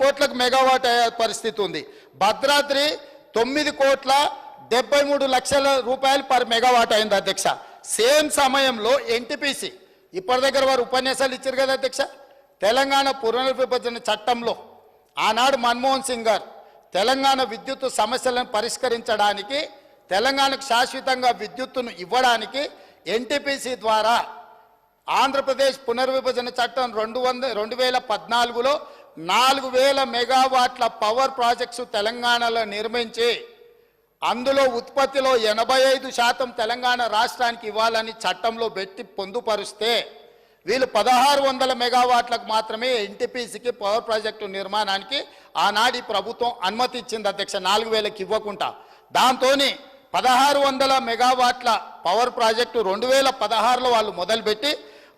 కోట్లకు మెగావాట్ అయ్యే పరిస్థితి ఉంది. భద్రాద్రి 9,73,00,000 రూపాయలు పర్ మెగావాట్ అయింది అధ్యక్ష. సేమ్ సమయంలో ఎన్టీపీసీ ఇప్పటి దగ్గర వారు ఉపన్యాసాలు ఇచ్చారు కదా అధ్యక్ష. తెలంగాణ పునర్విభజన చట్టంలో ఆనాడు మన్మోహన్ సింగ్ గారు తెలంగాణ విద్యుత్ సమస్యలను పరిష్కరించడానికి, తెలంగాణకు శాశ్వతంగా విద్యుత్తును ఇవ్వడానికి ఎన్టీపీసీ ద్వారా ఆంధ్రప్రదేశ్ పునర్విభజన చట్టం 2014లో 4,000 మెగావాట్ల పవర్ ప్రాజెక్ట్స్ తెలంగాణలో నిర్మించి అందులో ఉత్పత్తిలో 85% తెలంగాణ రాష్ట్రానికి ఇవ్వాలని చట్టంలో పెట్టి పొందుపరిస్తే వీళ్ళు 1,600 మెగావాట్లకు మాత్రమే ఎన్టీపీసీకి పవర్ ప్రాజెక్టు నిర్మాణానికి ఆనాటి ప్రభుత్వం అనుమతి ఇచ్చింది అధ్యక్ష, 4,000కి ఇవ్వకుండా. దాంతో 1,600 మెగావాట్ల పవర్ ప్రాజెక్టు 2016లో వాళ్ళు మొదలుపెట్టి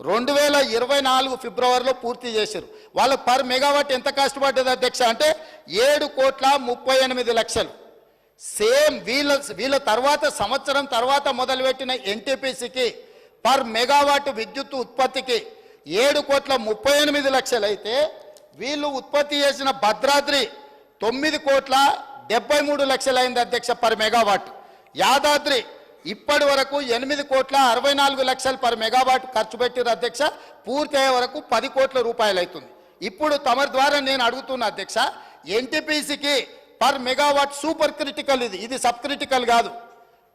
2024 ఫిబ్రవరిలో పూర్తి చేశారు. వాళ్ళకు పర్ మెగావాట్ ఎంత కష్టపడ్డది అధ్యక్ష అంటే 7,38,00,000. సేమ్ వీళ్ళ తర్వాత సంవత్సరం తర్వాత మొదలుపెట్టిన ఎన్టీపీసీకి పర్ మెగావాట్ విద్యుత్ ఉత్పత్తికి 7,38,00,000 అయితే వీళ్ళు ఉత్పత్తి చేసిన భద్రాద్రి 9,73,00,000 అయింది అధ్యక్ష పర్ మెగావాట్. యాదాద్రి ఇప్పటి వరకు 8,64,00,000 పర్ మెగావాట్ ఖర్చు పెట్టిన అధ్యక్ష. పూర్తి అయ్యే వరకు 10 కోట్ల రూపాయలు అవుతుంది. ఇప్పుడు తమరి ద్వారా నేను అడుగుతున్నా అధ్యక్ష, ఎన్టీపీసీకి పర్ మెగావాట్ సూపర్ క్రిటికల్, ఇది సబ్ క్రిటికల్ కాదు,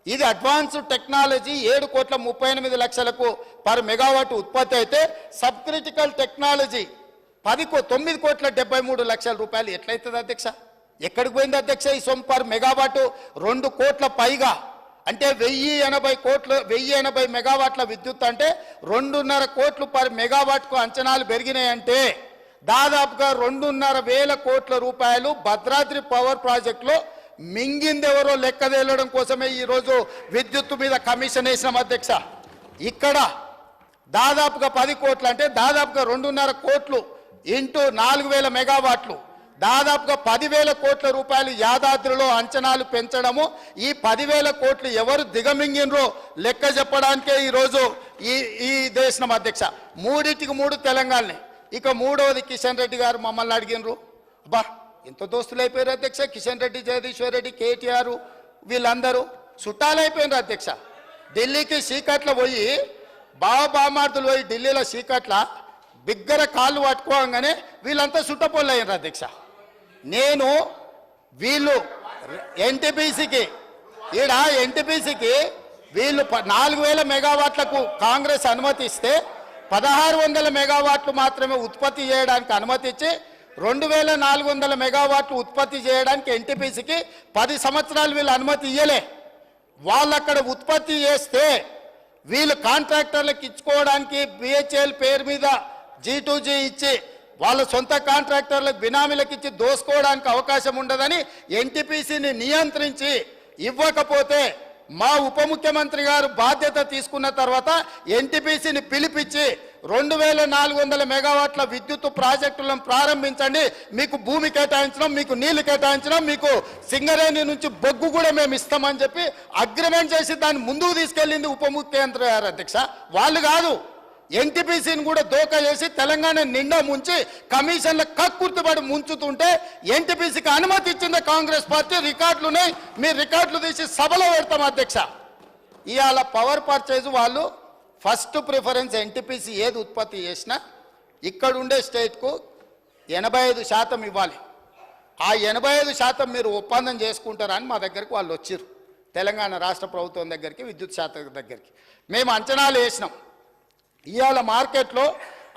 ఇది అడ్వాన్స్డ్ టెక్నాలజీ 7,38,00,000కు పర్ మెగావాట్ ఉత్పత్తి అయితే సబ్ క్రిటికల్ టెక్నాలజీ 9,73,00,000 రూపాయలు ఎట్లయితుంది అధ్యక్ష? ఎక్కడికి పోయింది అధ్యక్ష ఈ సొమ్ము? పర్ మెగావాట్ 2 కోట్ల పైగా అంటే 1,080 మెగావాట్ల విద్యుత్ అంటే 2.5 కోట్లు పర్ మెగావాట్కు అంచనాలు పెరిగినాయంటే దాదాపుగా 2,500 కోట్ల రూపాయలు భద్రాద్రి పవర్ ప్రాజెక్టులో మింగిందెవరో లెక్క తేలడం కోసమే ఈరోజు విద్యుత్తు మీద కమిషన్ వేసినాం అధ్యక్ష. ఇక్కడ దాదాపుగా 10 కోట్లు అంటే దాదాపుగా 2.5 కోట్లు ఇంటూ 4,000 మెగావాట్లు దాదాపుగా 10,000 కోట్ల రూపాయలు యాదాద్రిలో అంచనాలు పెంచడము. ఈ 10,000 కోట్లు ఎవరు దిగమింగినరో లెక్క చెప్పడానికే ఈరోజు ఈ దేశం అధ్యక్ష. 3 తెలంగాణనే. ఇక మూడవది కిషన్ రెడ్డి గారు మమ్మల్ని అడిగినరు. బా ఎంత దోస్తులు అయిపోయారు అధ్యక్ష, కిషన్ రెడ్డి, జగదీశ్వర్ రెడ్డి, కేటీఆర్ వీళ్ళందరూ చుట్టాలైపోయినారు అధ్యక్ష. ఢిల్లీకి చీకట్ల పోయి బామార్దులు పోయి ఢిల్లీలో చీకట్ల బిగ్గర కాళ్ళు పట్టుకోగానే వీళ్ళంతా చుట్టపోళ్ళు అయ్యారు అధ్యక్ష. నేను వీళ్ళు ఎన్టీపీసీకి వీళ్ళు 4,000 మెగావాట్లకు కాంగ్రెస్ అనుమతి ఇస్తే 1,600 మెగావాట్లు మాత్రమే ఉత్పత్తి చేయడానికి అనుమతి ఇచ్చి 2,400 మెగావాట్లు ఉత్పత్తి చేయడానికి ఎన్టీపీసీకి 10 సంవత్సరాలు వీళ్ళు అనుమతి ఇయ్యలే. వాళ్ళు అక్కడ ఉత్పత్తి చేస్తే వీళ్ళు కాంట్రాక్టర్లకు ఇచ్చుకోవడానికి బిహెచ్ఎల్ పేరు మీద G2G ఇచ్చి వాళ్ళ సొంత కాంట్రాక్టర్లకు బినామీలకు ఇచ్చి దోసుకోవడానికి అవకాశం ఉండదని ఎన్టీపీసీని నియంత్రించి ఇవ్వకపోతే మా ఉప ముఖ్యమంత్రి గారు బాధ్యత తీసుకున్న తర్వాత ఎన్టీపీసీని పిలిపించి 2,400 మెగావాట్ల విద్యుత్ ప్రాజెక్టులను ప్రారంభించండి, మీకు భూమి కేటాయించడం, మీకు నీళ్లు కేటాయించడం, మీకు సింగరేణి నుంచి బొగ్గు కూడా మేము ఇస్తామని చెప్పి అగ్రిమెంట్ చేసి దాన్ని ముందుకు తీసుకెళ్ళింది ఉప ముఖ్యమంత్రి గారు అధ్యక్ష. వాళ్ళు కాదు, ఎన్టీపీసీని కూడా దోకా చేసి తెలంగాణ నిండా ముంచి కమిషన్ల కక్కుర్తిపడి ముంచుతుంటే ఎన్టీపీసీకి అనుమతి ఇచ్చింది కాంగ్రెస్ పార్టీ. రికార్డులున్నాయి, మీరు రికార్డులు తీసి సభలో పెడతాం అధ్యక్ష. ఇవాళ పవర్ పర్చేజ్ వాళ్ళు ఫస్ట్ ప్రిఫరెన్స్ ఎన్టీపీసీ ఏది ఉత్పత్తి చేసినా ఇక్కడ ఉండే స్టేట్కు 85% ఇవ్వాలి. ఆ 85% మీరు ఒప్పందం చేసుకుంటారని మా దగ్గరికి వాళ్ళు వచ్చారు, తెలంగాణ రాష్ట్ర ప్రభుత్వం దగ్గరికి, విద్యుత్ శాఖ దగ్గరికి. మేము అంచనాలు వేసినాం. ఇవాళ మార్కెట్లో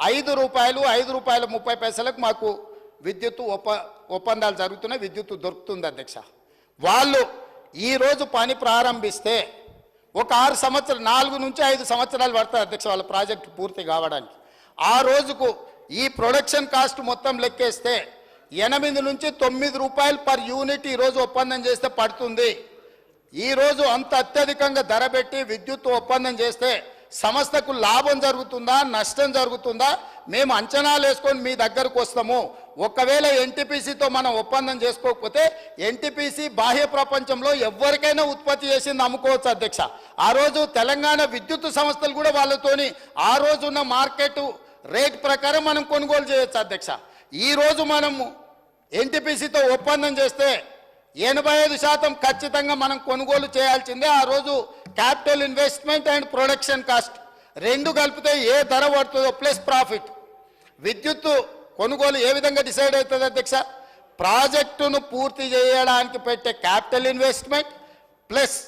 ₹5.30 మాకు విద్యుత్ ఒప్పందాలు జరుగుతున్నాయి, విద్యుత్ దొరుకుతుంది అధ్యక్ష. వాళ్ళు ఈరోజు పని ప్రారంభిస్తే ఒక 4 నుంచి 5 సంవత్సరాలు పడతాయి అధ్యక్ష వాళ్ళ ప్రాజెక్టు పూర్తి కావడానికి. ఆ రోజుకు ఈ ప్రొడక్షన్ కాస్ట్ మొత్తం లెక్కేస్తే 8 నుంచి 9 రూపాయలు పర్ యూనిట్ ఈరోజు ఒప్పందం చేస్తే పడుతుంది. ఈరోజు అంత అత్యధికంగా ధర పెట్టి విద్యుత్ ఒప్పందం చేస్తే సంస్థకు లాభం జరుగుతుందా, నష్టం జరుగుతుందా? మేము అంచనాలు వేసుకొని మీ దగ్గరకు వస్తాము. ఒకవేళ ఎన్టీపీసీతో మనం ఒప్పందం చేసుకోకపోతే ఎన్టీపీసీ బాహ్య ప్రపంచంలో ఎవరికైనా ఉత్పత్తి చేసింది అమ్ముకోవచ్చు అధ్యక్ష. ఆ రోజు తెలంగాణ విద్యుత్ సంస్థలు కూడా వాళ్ళతోని ఆ రోజున్న మార్కెట్ రేట్ ప్రకారం మనం కొనుగోలు చేయొచ్చు అధ్యక్ష. ఈ రోజు మనము ఎన్టీపీసీతో ఒప్పందం చేస్తే 85% ఖచ్చితంగా మనం కొనుగోలు చేయాల్సిందే. ఆ రోజు capital investment and production cost రెండు కలిపితే ఏ ధర పడుతుందో ప్లస్ ప్రాఫిట్. విద్యుత్తు కొనుగోలు ఏ విధంగా డిసైడ్ అవుతుంది అధ్యక్ష? ప్రాజెక్టును పూర్తి చేయడానికి పెట్టే క్యాపిటల్ ఇన్వెస్ట్మెంట్ ప్లస్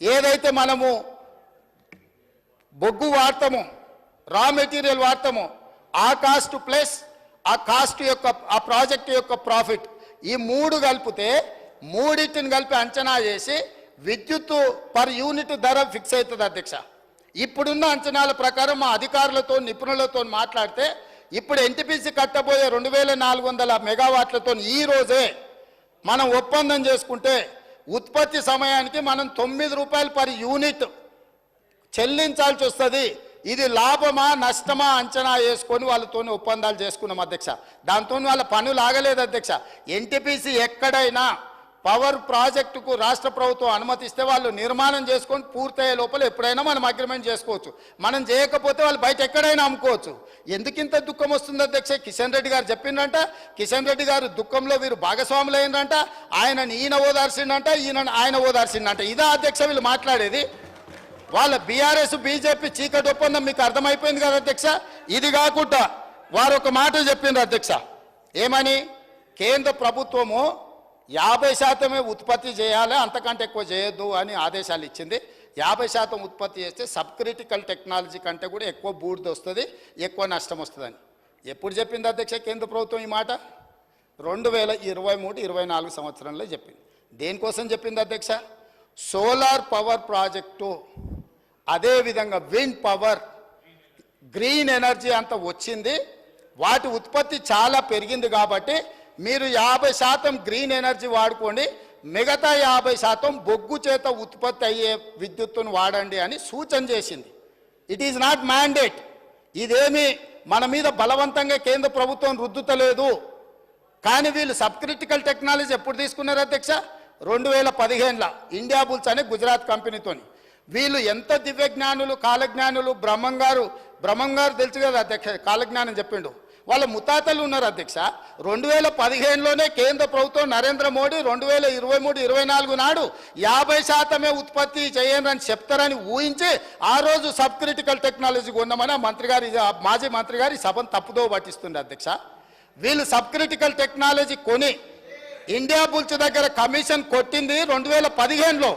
ఏదైతే మనము బొగ్గు వాడతామో, రా మెటీరియల్ వాడతామో ఆ కాస్ట్ ప్లస్ ఆ కాస్ట్ యొక్క ఆ ప్రాజెక్ట్ యొక్క ప్రాఫిట్, ఈ మూడు కలిపితే మూడింటిని కలిపి అంచనా చేసి విద్యుత్తు పర్ యూనిట్ ధర ఫిక్స్ అవుతుంది అధ్యక్ష. ఇప్పుడున్న అంచనాల ప్రకారం మా అధికారులతో నిపుణులతో మాట్లాడితే ఇప్పుడు ఎన్టీపీసీ కట్టబోయే 2400 మెగావాట్లతో ఈ రోజే మనం ఒప్పందం చేసుకుంటే ఉత్పత్తి సమయానికి మనం 9 రూపాయలు పర్ యూనిట్ చెల్లించాల్సి వస్తుంది. ఇది లాభమా నష్టమా అంచనా వేసుకొని వాళ్ళతో ఒప్పందాలు చేసుకున్నాం అధ్యక్ష. దాంతో వాళ్ళ పనులు ఆగలేదు అధ్యక్ష. ఎన్టీపీసీ ఎక్కడైనా పవర్ ప్రాజెక్టుకు రాష్ట్ర ప్రభుత్వం అనుమతిస్తే వాళ్ళు నిర్మాణం చేసుకొని పూర్తయ్యే లోపల ఎప్పుడైనా మనం అగ్రిమెంట్ చేసుకోవచ్చు. మనం చేయకపోతే వాళ్ళు బయట ఎక్కడైనా అమ్ముకోవచ్చు. ఎందుకింత దుఃఖం వస్తుంది అధ్యక్ష? కిషన్ రెడ్డి గారు చెప్పిండంట, కిషన్ రెడ్డి గారు దుఃఖంలో వీరు భాగస్వాములు అయిందంట, ఈయన ఓదార్చిండంట, ఆయన ఓదార్చిండంట. ఇదా అధ్యక్ష వీళ్ళు మాట్లాడేది? వాళ్ళ బీఆర్ఎస్ బీజేపీ చీకటి ఒప్పందం మీకు అర్థమైపోయింది కదా అధ్యక్ష. ఇది కాకుండా వారు ఒక మాట చెప్పిండ్రు అధ్యక్ష. ఏమని? కేంద్ర ప్రభుత్వము 50% ఉత్పత్తి చేయాలి, అంతకంటే ఎక్కువ చేయొద్దు అని ఆదేశాలు ఇచ్చింది. 50% ఉత్పత్తి చేస్తే సబ్ క్రిటికల్ టెక్నాలజీ కంటే కూడా ఎక్కువ బూడిద వస్తుంది, ఎక్కువ నష్టం వస్తుందని ఎప్పుడు చెప్పింది అధ్యక్ష కేంద్ర ప్రభుత్వం ఈ మాట? 2023-24 సంవత్సరంలో చెప్పింది. దేనికోసం చెప్పింది అధ్యక్ష? సోలార్ పవర్ ప్రాజెక్టు, అదేవిధంగా విండ్ పవర్, గ్రీన్ ఎనర్జీ అంత వచ్చింది, వాటి ఉత్పత్తి చాలా పెరిగింది కాబట్టి మీరు 50% గ్రీన్ ఎనర్జీ వాడుకోండి, మిగతా 50% బొగ్గు చేత ఉత్పత్తి అయ్యే విద్యుత్తును వాడండి అని సూచన చేసింది. It is not mandate. ఇదేమి మన మీద బలవంతంగా కేంద్ర ప్రభుత్వం రుద్దుతలేదు. కానీ వీళ్ళు సబ్ క్రిటికల్ టెక్నాలజీ ఎప్పుడు తీసుకున్నారు అధ్యక్ష? 2015లో ఇండియా బుల్స్ అనే గుజరాత్ కంపెనీతోని. వీళ్ళు ఎంత దివ్యజ్ఞానులు, కాలజ్ఞానులు. బ్రహ్మం గారు తెలుసు కదా అధ్యక్ష, కాలజ్ఞానం చెప్పిండు. వాళ్ళ ముతాతలు ఉన్నారు అధ్యక్ష. 2015లోనే కేంద్ర ప్రభుత్వం నరేంద్ర మోడీ 2023-24 నాడు 50% ఉత్పత్తి చేయండి అని చెప్తారని ఊహించి ఆ రోజు సబ్ క్రిటికల్ టెక్నాలజీ కొన్నామని మాజీ మంత్రి గారి సభను తప్పుదో పట్టిస్తుంది అధ్యక్ష. వీళ్ళు సబ్ క్రిటికల్ టెక్నాలజీ కొని ఇండియా బుల్స్ దగ్గర కమిషన్ కొట్టింది 2015లో.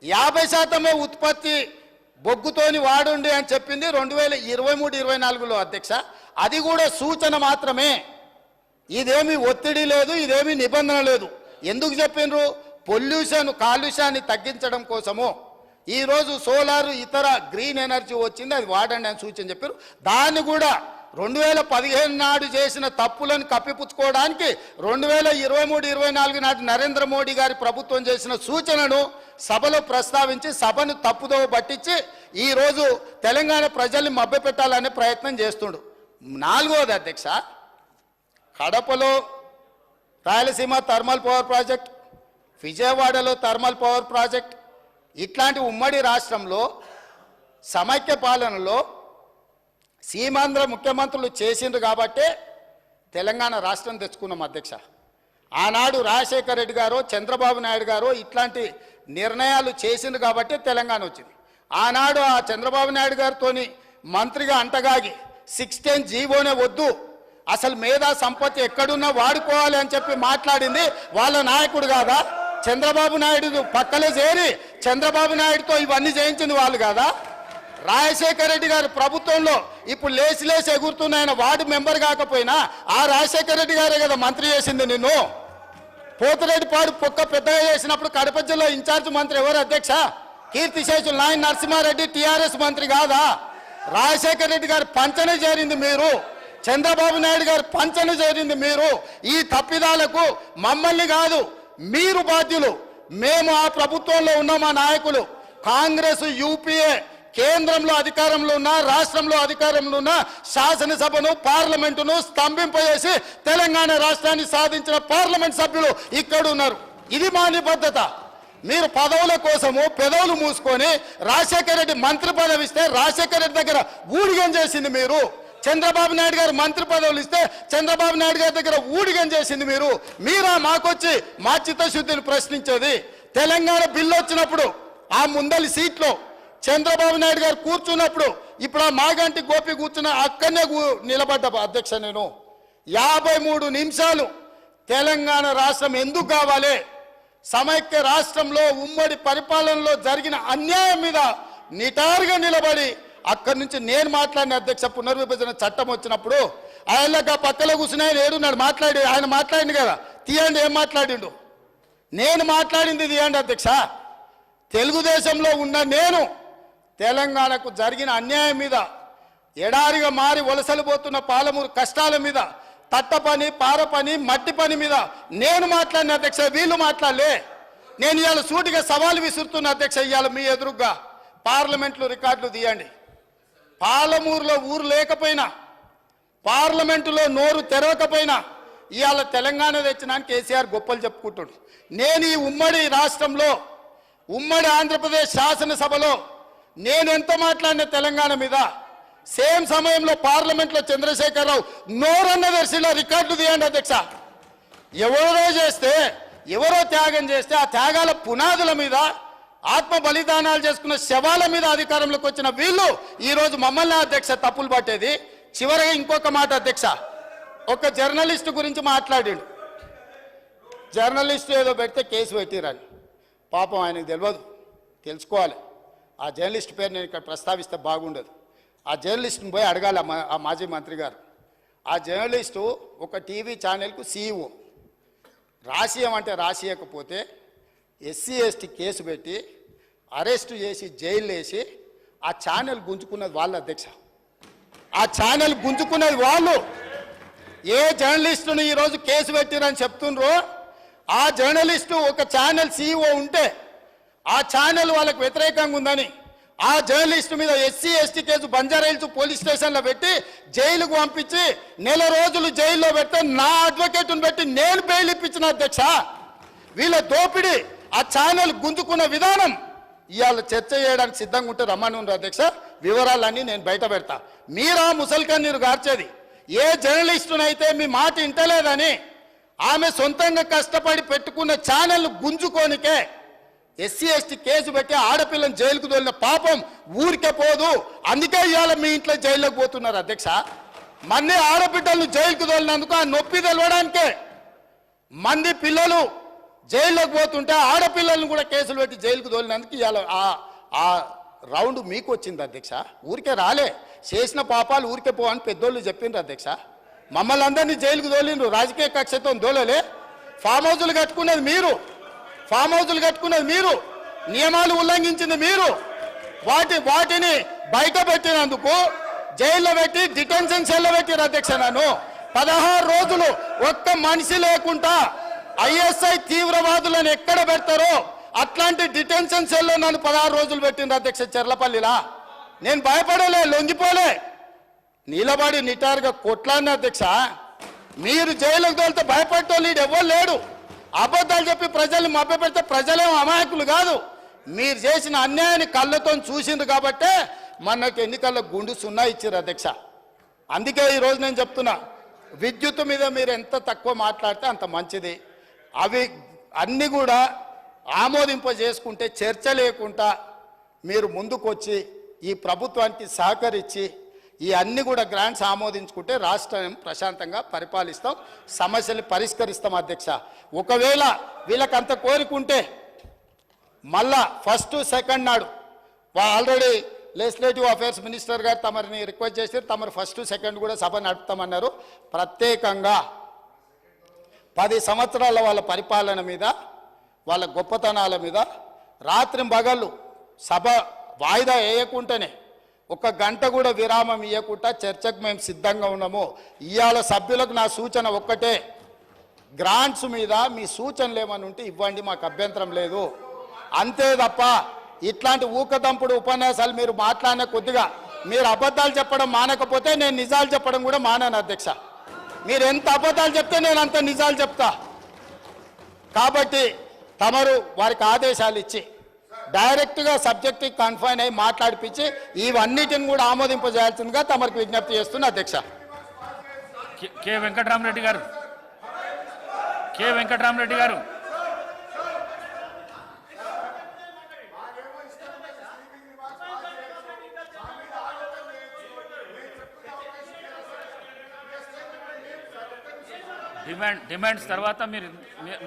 50% ఉత్పత్తి బొగ్గుతోని వాడుండి అని చెప్పింది 2023-24లో అధ్యక్ష. అది కూడా సూచన మాత్రమే, ఇదేమి ఒత్తిడి లేదు, ఇదేమి నిబంధన లేదు. ఎందుకు చెప్పిండ్రు? కాలుష్యాన్ని తగ్గించడం కోసము. ఈరోజు సోలార్ ఇతర గ్రీన్ ఎనర్జీ వచ్చింది, అది వాడండి అని సూచన చెప్పారు. దాన్ని కూడా 2015 నాడు చేసిన తప్పులను కప్పిపుచ్చుకోవడానికి 2023-24 నాటి నరేంద్ర మోడీ గారి ప్రభుత్వం చేసిన సూచనను సభలో ప్రస్తావించి సభను తప్పుదోవ పట్టించి ఈరోజు తెలంగాణ ప్రజల్ని మభ్యపెట్టాలనే ప్రయత్నం చేస్తుండు. 4వది అధ్యక్ష, కడపలో రాయలసీమ థర్మల్ పవర్ ప్రాజెక్ట్, విజయవాడలో థర్మల్ పవర్ ప్రాజెక్ట్, ఇట్లాంటి ఉమ్మడి రాష్ట్రంలో సమైక్య పాలనలో సీమాంధ్ర ముఖ్యమంత్రులు చేసిండ్రు కాబట్టే తెలంగాణ రాష్ట్రం తెచ్చుకున్నాం అధ్యక్ష. ఆనాడు రాజశేఖర రెడ్డి గారు, చంద్రబాబు నాయుడు గారు ఇట్లాంటి నిర్ణయాలు చేసిండ్రు కాబట్టి తెలంగాణ వచ్చింది. ఆనాడు ఆ చంద్రబాబు నాయుడు గారితో మంత్రిగా అంటగాగి 16 జీవోనే వద్దు, అసలు మేధా సంపత్తి ఎక్కడున్నా వాడుకోవాలి అని చెప్పి మాట్లాడింది వాళ్ళ నాయకుడు కాదా? చంద్రబాబు నాయుడు పక్కలే చేరి చంద్రబాబు నాయుడుతో ఇవన్నీ చేయించింది వాళ్ళు కాదా? రాజశేఖర రెడ్డి గారు ప్రభుత్వంలో ఇప్పుడు లేచి ఎగురుతున్నాయన వార్డు మెంబర్ కాకపోయినా ఆ రాజశేఖర రెడ్డి గారే కదా మంత్రి చేసింది నిన్ను. పోతిరెడ్డిపాడు పొక్క పెద్దగా చేసినప్పుడు కడప జిల్లా ఇన్ఛార్జ్ మంత్రి ఎవరు అధ్యక్ష? కీర్తిశేషులు నాయన నరసింహారెడ్డి టీఆర్ఎస్ మంత్రి కాదా? రాజశేఖర రెడ్డి గారు పంచన చేరింది మీరు, చంద్రబాబు నాయుడు గారు పంచన చేరింది మీరు. ఈ తప్పిదాలకు మమ్మల్ని కాదు మీరు బాధ్యులు. మేము ఆ ప్రభుత్వంలో ఉన్న మా నాయకులు కాంగ్రెస్, యూపీఏ కేంద్రంలో అధికారంలో ఉన్న, రాష్ట్రంలో అధికారంలో ఉన్న శాసనసభను, పార్లమెంటును స్తంభింపజేసి తెలంగాణ రాష్ట్రాన్ని సాధించిన పార్లమెంట్ సభ్యులు ఇక్కడ ఉన్నారు. ఇది మా నిబద్ధత. మీరు పదవుల కోసము పెదవులు మూసుకొని రాజశేఖర రెడ్డి మంత్రి పదవి ఇస్తే రాజశేఖర రెడ్డి దగ్గర ఊడిగం చేసింది మీరు. చంద్రబాబు నాయుడు గారు మంత్రి పదవులు ఇస్తే చంద్రబాబు నాయుడు గారి దగ్గర ఊడిగం చేసింది మీరా మాకొచ్చి మా చిత్తశుద్ధిని ప్రశ్నించేది? తెలంగాణ బిల్లు వచ్చినప్పుడు ఆ ముందలి సీట్లో చంద్రబాబు నాయుడు గారు కూర్చున్నప్పుడు ఇప్పుడు ఆ మాగంటి గోపి కూర్చున్న అక్కడనే నిలబడ్డ అధ్యక్ష నేను 53 నిమిషాలు తెలంగాణ రాష్ట్రం ఎందుకు కావాలి, సమైక్య రాష్ట్రంలో ఉమ్మడి పరిపాలనలో జరిగిన అన్యాయం మీద నిటారుగా నిలబడి అక్కడి నుంచి నేను మాట్లాడిన అధ్యక్ష. పునర్విభజన చట్టం వచ్చినప్పుడు ఆయనగా పక్కలో కూర్చుని ఆయన ఏడున్నాడు ఆయన మాట్లాడింది కదా, తీయండి ఏం మాట్లాడిండు, నేను మాట్లాడింది తీయండి అధ్యక్ష. తెలుగుదేశంలో ఉన్న నేను తెలంగాణకు జరిగిన అన్యాయం మీద, ఎడారిగా మారి వలసలు పోతున్న పాలమూరు కష్టాల మీద, తట్ట పని పార పని మట్టి పని మీద నేను మాట్లాడిన అధ్యక్ష. వీళ్ళు మాట్లాడలే. నేను ఇవాళ సూటిగా సవాలు విసురుతున్న అధ్యక్ష. ఇవాళ మీ ఎదురుగా పార్లమెంట్లో రికార్డులు తీయండి. పాలమూరులో ఊరు లేకపోయినా, పార్లమెంటులో నోరు తెరవకపోయినా ఇవాళ తెలంగాణ తెచ్చినానికి కేసీఆర్ గొప్పలు చెప్పుకుంటాడు. నేను ఈ ఉమ్మడి రాష్ట్రంలో, ఉమ్మడి ఆంధ్రప్రదేశ్ శాసనసభలో నేను ఎంత మాట్లాడిన తెలంగాణ మీద, సేమ్ సమయంలో పార్లమెంట్లో చంద్రశేఖరరావు నోరన్న దర్శిలో రికార్డు తీయండి అధ్యక్ష. ఎవరో చేస్తే, ఎవరో త్యాగం చేస్తే ఆ త్యాగాల పునాదుల మీద, ఆత్మ బలిదానాలు చేసుకున్న శవాల మీద అధికారంలోకి వచ్చిన వీళ్ళు ఈరోజు మమ్మల్ని అధ్యక్ష తప్పులు పట్టేది. చివరిగా ఇంకొక మాట అధ్యక్ష, ఒక జర్నలిస్టు గురించి మాట్లాడాడు. జర్నలిస్టు ఏదో పెడితే కేసు పెట్టిరని. పాపం ఆయనకు తెలియదు, తెలుసుకోవాలి. ఆ జర్నలిస్ట్ పేరు నేను ఇక్కడ ప్రస్తావిస్తే బాగుండదు. ఆ జర్నలిస్ట్ని పోయి అడగాలి ఆ మాజీ మంత్రి గారు. ఆ జర్నలిస్టు ఒక టీవీ ఛానల్కు సీఈఓ. రాసియమంటే రాసియకపోతే ఎస్సీ ఎస్టీ కేసు పెట్టి అరెస్టు చేసి జైలు వేసి ఆ ఛానల్ గుంజుకున్నది వాళ్ళు అధ్యక్ష. ఆ ఛానల్ గుంజుకున్నది వాళ్ళు. ఏ జర్నలిస్టును ఈరోజు కేసు పెట్టిరని చెప్తుండ్రో ఆ జర్నలిస్టు ఒక ఛానల్ సీఈఓ ఉంటే ఆ ఛానల్ వాళ్ళకు వ్యతిరేకంగా ఉందని ఆ జర్నలిస్టు మీద SC ST case Banjara Hills police స్టేషన్లో పెట్టి జైలుకు పంపించి నెల రోజులు జైల్లో పెడితే నా అడ్వకేట్ను పెట్టి నేను బెయిల్ ఇప్పించిన అధ్యక్ష. వీళ్ళ దోపిడీ, ఆ ఛానల్ గుంజుకున్న విధానం ఇవాళ చర్చ చేయడానికి సిద్ధంగా ఉంటే రమ్మని ఉన్నారు అధ్యక్ష. వివరాలన్నీ నేను బయట పెడతా. మీరా ముసల్కన్నీరు గార్చేది ఏ జర్నలిస్టునైతే మీ మాట ఇంటలేదని ఆమె సొంతంగా కష్టపడి పెట్టుకున్న ఛానల్ గుంజుకోనికే ఎస్సీ ఎస్టీ కేసు పెట్టి ఆడపిల్లని జైలుకు తోలిన పాపం ఊరికే పోదు. అందుకే ఇవాళ మీ ఇంట్లో జైల్లోకి పోతున్నారు అధ్యక్ష. మన్ని ఆడబిడ్డలను జైలుకు తోలినందుకు ఆ నొప్పి తెలవడానికే మంది పిల్లలు జైల్లోకి పోతుంటే ఆడపిల్లలను కూడా కేసులు పెట్టి జైలుకు తోలినందుకు ఇవాళ ఆ రౌండ్ మీకు వచ్చింది అధ్యక్ష. ఊరికే రాలే, చేసిన పాపాలు ఊరికే పో అని పెద్దోళ్ళు చెప్పిండ్రు అధ్యక్ష. మమ్మల్ని అందరినీ జైలుకు తోలిండ్రు, రాజకీయ కక్షతో దోలలే. ఫామ్ హౌజులు కట్టుకున్నది మీరు, ఫామ్ హౌజులు కట్టుకున్నది మీరు, నియమాలు ఉల్లంఘించింది మీరు. వాటిని బయట పెట్టినందుకు జైల్లో పెట్టి డిటెన్షన్ సెల్లో పెట్టిరు అధ్యక్ష. నన్ను 16 రోజులు ఒక్క మనిషి లేకుండా ఐఎస్ఐ తీవ్రవాదులను ఎక్కడ పెడతారో అట్లాంటి డిటెన్షన్ సెల్లో నన్ను 16 రోజులు పెట్టిండ్రు అధ్యక్ష చెర్లపల్లిలా. నేను భయపడలే, లొంగిపోలే, నిలబడి నిటారుగా కొట్లాడిన అధ్యక్ష. మీరు జైలుకు తోలితే భయపడటోళ్ళు ఎవరు లేడు. అబద్ధాలు చెప్పి ప్రజల్ని మభ్యపెడితే ప్రజలేం అమాయకులు కాదు. మీరు చేసిన అన్యాయాన్ని కళ్ళతో చూసిండ్రు కాబట్టే మనకు ఎన్నికల్లో గుండు సున్నా ఇచ్చారు అధ్యక్ష. అందుకే ఈరోజు నేను చెప్తున్నా, విద్యుత్ మీద మీరు ఎంత తక్కువ మాట్లాడితే అంత మంచిది. అవి అన్నీ కూడా ఆమోదింపజేసుకుంటే చర్చ లేకుండా మీరు ముందుకొచ్చి ఈ ప్రభుత్వానికి సహకరించి ఈ అన్ని కూడా గ్రాంట్స్ ఆమోదించుకుంటే రాష్ట్రం ప్రశాంతంగా పరిపాలిస్తాం, సమస్యలు పరిష్కరిస్తాం అధ్యక్ష. ఒకవేళ వీళ్ళకి అంత కోరికుంటే మళ్ళా ఫస్ట్ సెకండ్ నాడు ఆల్రెడీ లెజిస్లేటివ్ అఫేర్స్ మినిస్టర్ గారు తమరిని రిక్వెస్ట్ చేశారు, తమరు ఫస్ట్ సెకండ్ కూడా సభ నడుపుతామన్నారు. ప్రత్యేకంగా 10 సంవత్సరాల వాళ్ళ పరిపాలన మీద, వాళ్ళ గొప్పతనాల మీద రాత్రింబగళ్ళు సభ వాయిదా వేయకుండానే 1 గంట కూడా విరామం ఇవ్వకుండా చర్చకు మేము సిద్ధంగా ఉన్నాము. ఇవాళ సభ్యులకు నా సూచన ఒక్కటే, గ్రాంట్స్ మీద మీ సూచనలు ఏమని ఉంటే ఇవ్వండి, మాకు అభ్యంతరం లేదు. అంతే తప్ప ఇట్లాంటి ఊకదంపుడు ఉపన్యాసాలు మీరు మాట్లాడిన కొద్దిగా మీరు అబద్ధాలు చెప్పడం మానకపోతే నేను నిజాలు చెప్పడం కూడా మానాను అధ్యక్ష. మీరు ఎంత అబద్ధాలు చెప్తే నేను అంత నిజాలు చెప్తా. కాబట్టి తమరు వారికి ఆదేశాలు ఇచ్చి డైరెక్ట్గా సబ్జెక్ట్కి కన్ఫైన్ అయ్యి మాట్లాడిపించి ఇవన్నిటిని కూడా ఆమోదింపజేయాల్సిందిగా తమకు విజ్ఞప్తి చేస్తున్న అధ్యక్ష. కె వెంకటరామరెడ్డి గారు, కె వెంకటరామరెడ్డి గారు, డిమాండ్స్ తర్వాత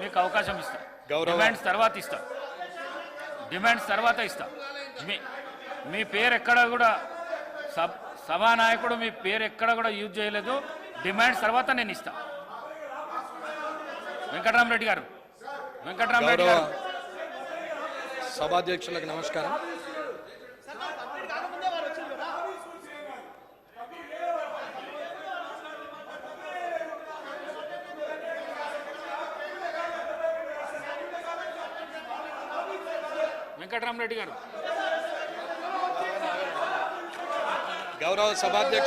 మీకు అవకాశం ఇస్తా. డిమాండ్స్ తర్వాత ఇస్తా. డిమాండ్స్ తర్వాత ఇస్తా. మీ పేరు ఎక్కడ కూడా సభానాయకుడు మీ పేరు ఎక్కడ కూడా యూజ్ చేయలేదు. డిమాండ్స్ తర్వాత నేను ఇస్తా. వెంకటరామరెడ్డి గారు, వెంకటరామరెడ్డి గారు. సభాధ్యక్షులకు నమస్కారం. వెంకటరామరెడ్డి గారు, గౌరవ సభాధ్యక్షులు